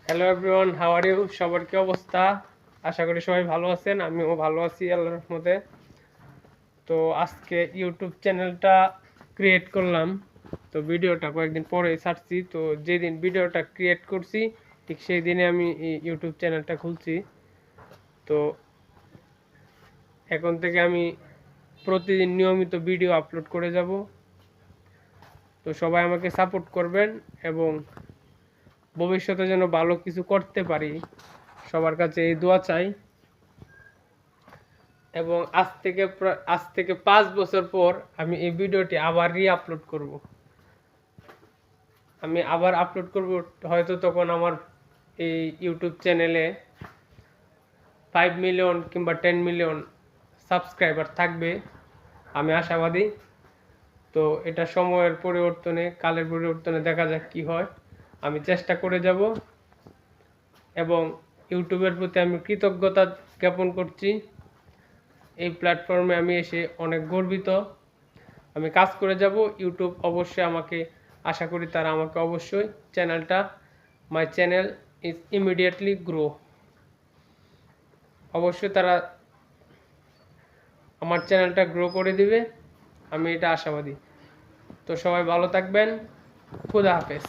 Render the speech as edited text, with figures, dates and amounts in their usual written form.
Hello everyone, how are you? সবার কি অবস্থা? আশা করি সবাই ভালো আছেন। আমিও ভালো আছি আল্লাহর রহমতে। তো আজকে ইউটিউব চ্যানেলটা ক্রিয়েট করলাম। তো ভিডিওটা কয়েকদিন পরে ছাড়ছি। তো যেদিন ভিডিওটা ক্রিয়েট করছি ঠিক সেই দিনে আমি ইউটিউব চ্যানেলটা খুলছি। তো এখন থেকে আমি প্রতিদিন নিয়মিত ভিডিও আপলোড করে যাব। তো সবাই আমাকে সাপোর্ট করবেন এবং ভবিষ্যতে যেন ভালো কিছু করতে পারি, সবার কাছে এই দোয়া চাই। এবং আজ থেকে 5 বছর পর আমি এই ভিডিওটি আবার আপলোড করব। আমি আবার আপলোড করব, হয়তো তখন আমার এই ইউটিউব চ্যানেলে 5 মিলিয়ন কিংবা 10 মিলিয়ন সাবস্ক্রাইবার থাকবে, আমি আশাবাদী। তো এটা সময়ের পরিবর্তনে, কালের পরিবর্তনে দেখা যাক কি হয়। আমি চেষ্টা করে যাব এবং ইউটিউবের প্রতি আমি কৃতজ্ঞতা জ্ঞাপন করছি। এই প্ল্যাটফর্মে আমি এসে অনেক গর্বিত। আমি কাজ করে যাব। ইউটিউব অবশ্যই আমাকে, আশা করি তারা আমাকে অবশ্যই my channel is immediately grow, অবশ্যই তারা আমার চ্যানেলটা গ্রো করে দিবে, আমি এটা আশাবাদী। তো সবাই ভালো থাকবেন। খুদা হাফেজ।